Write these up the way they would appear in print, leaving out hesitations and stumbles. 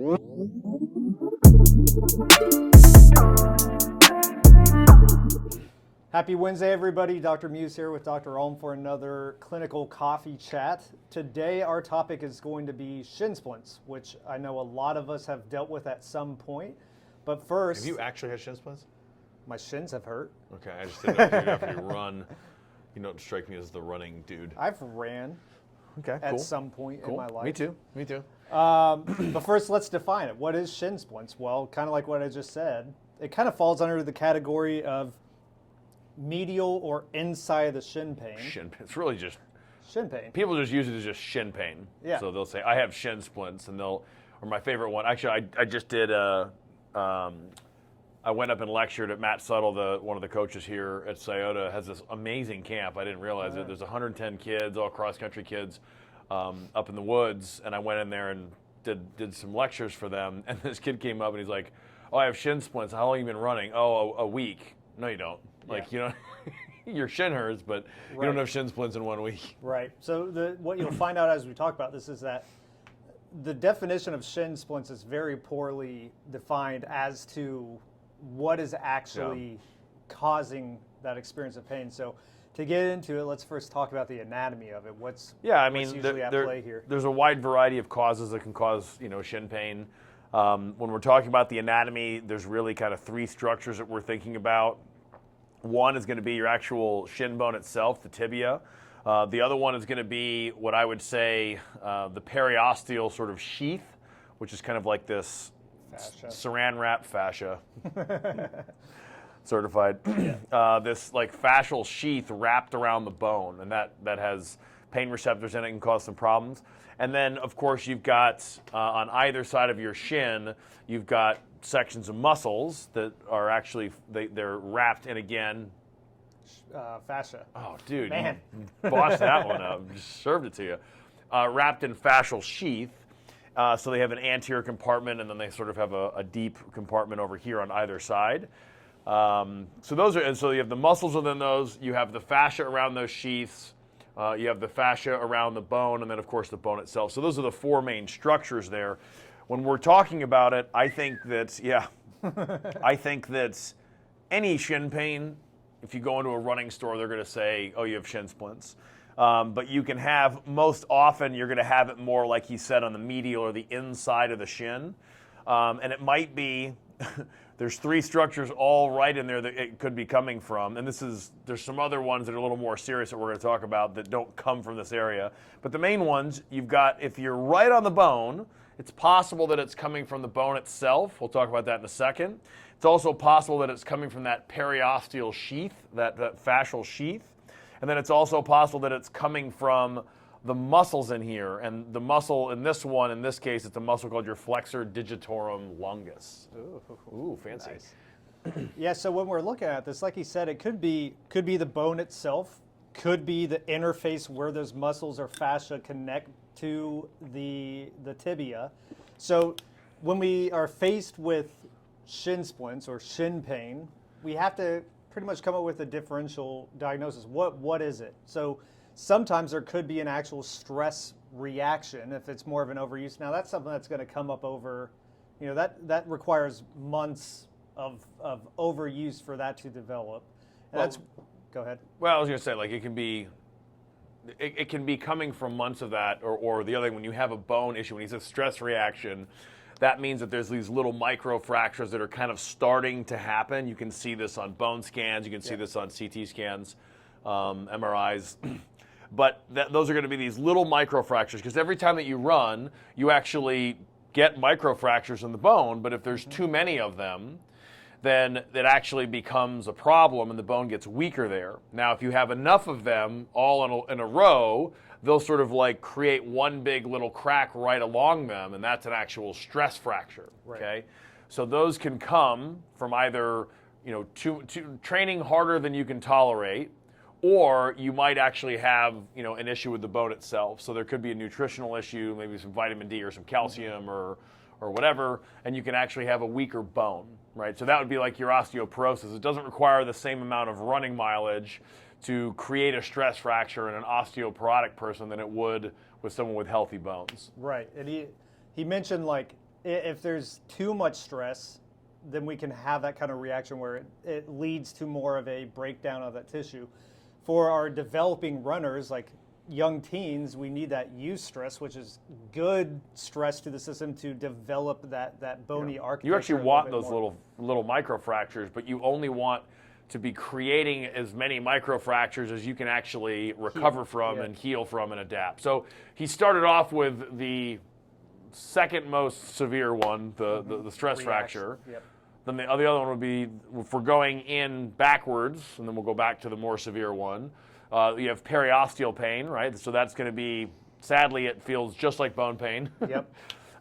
Happy Wednesday, everybody. Dr. Muse here with Dr. Ulm for another clinical coffee chat. Today, our topic is going to be shin splints, which I know a lot of us have dealt with at some point. But first, Have you actually had shin splints? my shins have hurt. Okay, I just didn't know if after you run, you don't strike me as the running dude. I've ran Okay, at cool. some point in my life. Me too. Me too. But first, let's define it. What is shin splints? Well, kind of like what I just said, it kind of falls under the category of medial or inside of the shin pain. Shin pain. It's really just Shin pain. people just use it as just shin pain. Yeah. So they'll say I have shin splints, and they'll. Or my favorite one. Actually, I just did I went up and lectured at Matt Suttle, one of the coaches here at Scioto, has this amazing camp. I didn't realize it. There's 110 kids, all cross-country kids, up in the woods, and I went in there and did some lectures for them. And this kid came up and he's like, "Oh, I have shin splints. How long have you been running?" "Oh, a week." "No, you don't. Like, you know, your shin hurts, but you don't have shin splints in 1 week." Right. So what you'll find out as we talk about this is that the definition of shin splints is very poorly defined as to what is actually causing that experience of pain. So to get into it, let's first talk about the anatomy of it. What's usually at play here? There's a wide variety of causes that can cause, shin pain. When we're talking about the anatomy, there's really kind of three structures that we're thinking about. One is going to be your actual shin bone itself, the tibia. The other one is going to be what I would say the periosteal sort of sheath, which is kind of like this saran wrap fascia. Certified. This like fascial sheath wrapped around the bone, and that has pain receptors in it and can cause some problems. And then, of course, you've got on either side of your shin, you've got sections of muscles that are actually they're wrapped in again. Fascia. Oh, dude, Man. you bossed that one up. Just served it to you. Wrapped in fascial sheath. So they have an anterior compartment, and then they sort of have a deep compartment over here on either side. So you have the muscles within those. You have the fascia around those sheaths. You have the fascia around the bone, and then of course the bone itself. So those are the four main structures there. When we're talking about it, I think that any shin pain, if you go into a running store, they're going to say, "Oh, you have shin splints." But you can have, most often, you're going to have it more, like he said, on the medial or the inside of the shin. And it might be, there's three structures all right in there that it could be coming from. And there's some other ones that are a little more serious that we're going to talk about that don't come from this area. But the main ones, you've got, if you're right on the bone, it's possible that it's coming from the bone itself. We'll talk about that in a second. It's also possible that it's coming from that periosteal sheath, that fascial sheath. And then it's also possible that it's coming from the muscles in here. And the muscle in this case, it's a muscle called your flexor digitorum longus. Ooh, fancy. Nice. Yeah, so when we're looking at this, like he said, it could be the bone itself, could be the interface where those muscles or fascia connect to the tibia. So when we are faced with shin splints or shin pain, we have to pretty much come up with a differential diagnosis. What is it? So sometimes there could be an actual stress reaction if it's more of an overuse. Now that's something that's going to come up over, that requires months of overuse for that to develop. And go ahead. Well, I was going to say, like, it can be coming from months of that, or the other thing, when you have a bone issue, when you have a stress reaction, that means that there's these little micro fractures that are kind of starting to happen. You can see this on bone scans. You can see this on CT scans, MRIs. But those are going to be these little micro fractures, because every time that you run, you actually get micro fractures in the bone. But if there's too many of them, then it actually becomes a problem and the bone gets weaker there. Now, if you have enough of them all in a row, they'll sort of like create one big little crack right along them, and that's an actual stress fracture. Right. Okay, so those can come from either training harder than you can tolerate, or you might actually have an issue with the bone itself. So there could be a nutritional issue, maybe some vitamin D or some calcium or whatever, and you can actually have a weaker bone, right? So that would be like your osteoporosis. It doesn't require the same amount of running mileage to create a stress fracture in an osteoporotic person than it would with someone with healthy bones. Right, and he mentioned like if there's too much stress, then we can have that kind of reaction where it leads to more of a breakdown of that tissue. For our developing runners, like young teens, we need that eustress, which is good stress to the system to develop that bony architecture. You actually want those little microfractures, but you only want to be creating as many microfractures as you can actually recover from and heal from and adapt. So he started off with the second most severe one, the stress fracture. Yep. Then the other one would be, if we're going in backwards, and then we'll go back to the more severe one, you have periosteal pain, right? So that's going to be, sadly, it feels just like bone pain. Yep.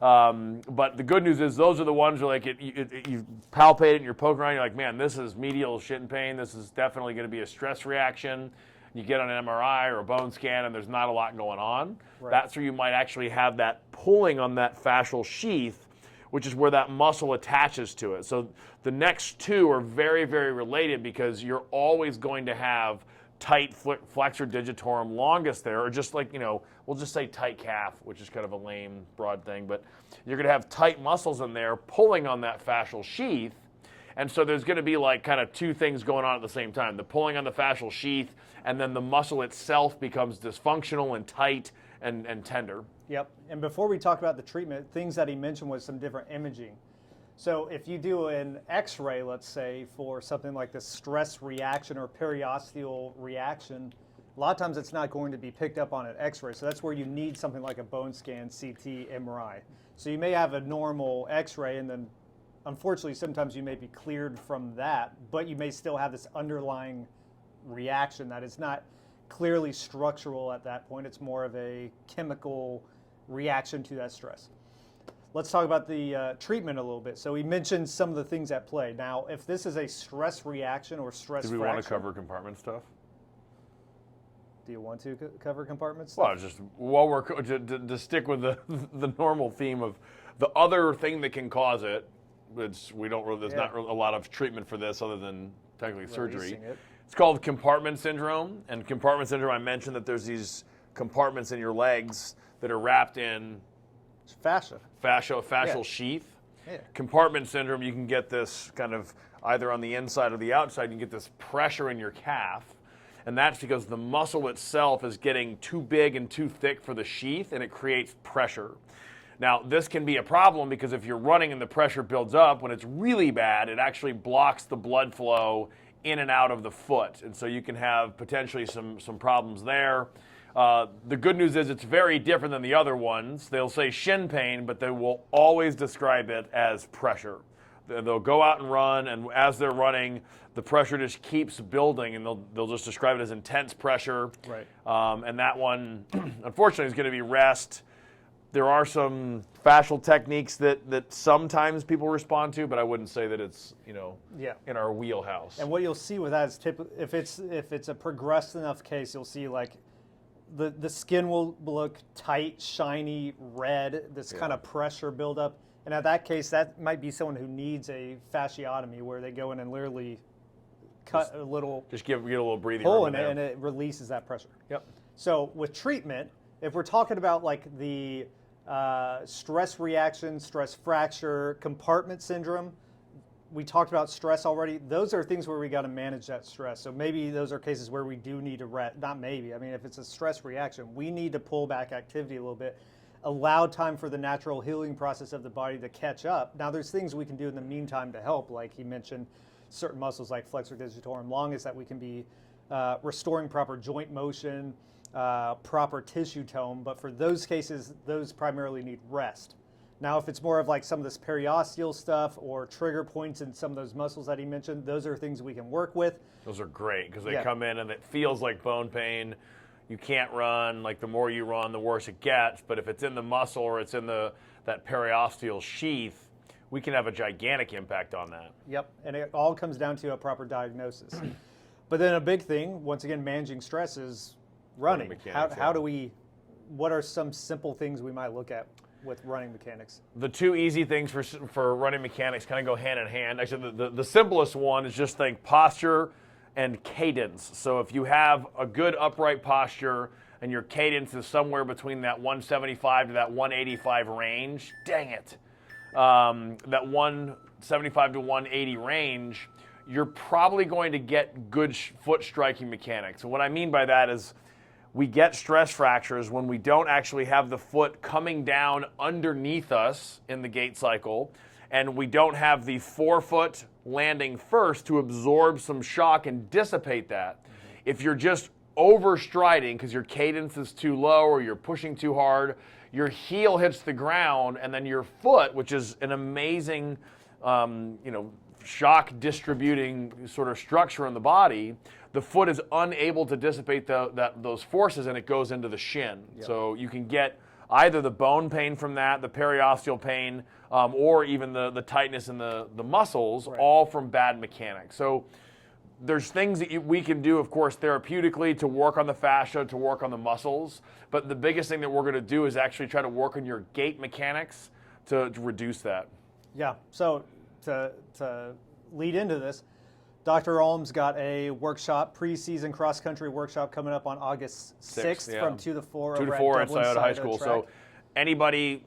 But the good news is those are the ones where like you palpate it and you're poking around, you're like, man, this is medial shin pain. This is definitely going to be a stress reaction. You get on an MRI or a bone scan and there's not a lot going on. Right. That's where you might actually have that pulling on that fascial sheath, which is where that muscle attaches to it. So the next two are very, very related because you're always going to have tight flexor digitorum longus there, or just like, we'll just say tight calf, which is kind of a lame, broad thing, but you're going to have tight muscles in there pulling on that fascial sheath. And so there's going to be like kind of two things going on at the same time, the pulling on the fascial sheath, and then the muscle itself becomes dysfunctional and tight and tender. Yep. And before we talk about the treatment, things that he mentioned was some different imaging. So if you do an X-ray, let's say, for something like the stress reaction or periosteal reaction, a lot of times it's not going to be picked up on an X-ray. So that's where you need something like a bone scan, CT, MRI. So you may have a normal X-ray, and then unfortunately sometimes you may be cleared from that, but you may still have this underlying reaction that is not clearly structural at that point. It's more of a chemical reaction to that stress. Let's talk about the treatment a little bit. So we mentioned some of the things at play. Now, if this is a stress reaction or stress Do we fracture, want to cover compartment stuff? do you want to cover compartments? Well, just while we're to stick with the normal theme of the other thing that can cause it, which we don't really, there's not a lot of treatment for this other than technically surgery. It's called compartment syndrome. And compartment syndrome, I mentioned that there's these compartments in your legs that are wrapped in fascial sheath. Yeah. Compartment syndrome, you can get this kind of either on the inside or the outside, you can get this pressure in your calf. And that's because the muscle itself is getting too big and too thick for the sheath, and it creates pressure. Now, this can be a problem because if you're running and the pressure builds up, when it's really bad, it actually blocks the blood flow in and out of the foot. And so you can have potentially some problems there. The good news is it's very different than the other ones. They'll say shin pain, but they will always describe it as pressure. They'll go out and run, and as they're running, the pressure just keeps building, and they'll just describe it as intense pressure. Right. And that one, unfortunately, is going to be rest. There are some fascial techniques that sometimes people respond to, but I wouldn't say that it's in our wheelhouse. And what you'll see with that is if it's a progressed enough case, you'll see like the skin will look tight, shiny, red, this kind of pressure buildup. And at that case, that might be someone who needs a fasciotomy where they go in and literally cut a little get a little breathing hole room in it, and it releases that pressure. Yep. So with treatment, if we're talking about like the stress reaction, stress fracture, compartment syndrome, we talked about stress already. Those are things where we got to manage that stress. So maybe those are cases where we do need to rest. Not maybe. I mean, if it's a stress reaction, we need to pull back activity a little bit, allow time for the natural healing process of the body to catch up. Now, there's things we can do in the meantime to help, like he mentioned, certain muscles like flexor digitorum longus that we can be restoring proper joint motion, proper tissue tone. But for those cases, those primarily need rest. Now, if it's more of like some of this periosteal stuff or trigger points in some of those muscles that he mentioned, those are things we can work with. Those are great because they come in and it feels like bone pain. You can't run. Like the more you run, the worse it gets. But if it's in the muscle or it's in that periosteal sheath, we can have a gigantic impact on that. Yep, and it all comes down to a proper diagnosis. But then a big thing, once again, managing stress is running. What are some simple things we might look at with running mechanics? The two easy things for running mechanics kind of go hand in hand. Actually, the simplest one is just think posture and cadence. So if you have a good upright posture and your cadence is somewhere between that 175 to that 185 range, dang it, that 175 to 180 range, you're probably going to get good foot striking mechanics. And what I mean by that is we get stress fractures when we don't actually have the foot coming down underneath us in the gait cycle, and we don't have the forefoot landing first to absorb some shock and dissipate that. If you're just overstriding because your cadence is too low or you're pushing too hard, your heel hits the ground, and then your foot, which is an amazing shock distributing sort of structure in the body, the foot is unable to dissipate those forces, and it goes into the shin. Yep. So you can get either the bone pain from that, the periosteal pain, or even the tightness in the muscles, right, all from bad mechanics. So there's things that we can do, of course, therapeutically to work on the fascia, to work on the muscles. But the biggest thing that we're going to do is actually try to work on your gait mechanics to reduce that. Yeah. So to lead into this, Dr. Ulm's got a workshop, pre-season cross-country workshop coming up on August 6th from 2 to 4 2 to 4 at Scioto High School. So anybody,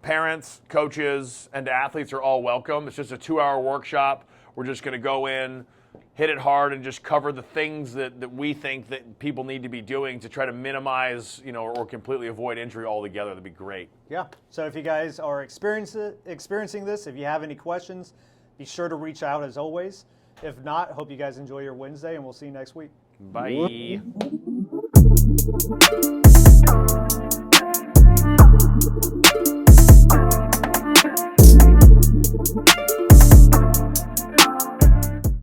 parents, coaches, and athletes are all welcome. It's just a 2-hour workshop. We're just going to go in, hit it hard, and just cover the things that we think that people need to be doing to try to minimize, or completely avoid injury altogether. That'd be great. Yeah. So if you guys are experiencing this, if you have any questions, be sure to reach out as always. If not, hope you guys enjoy your Wednesday, and we'll see you next week. Bye.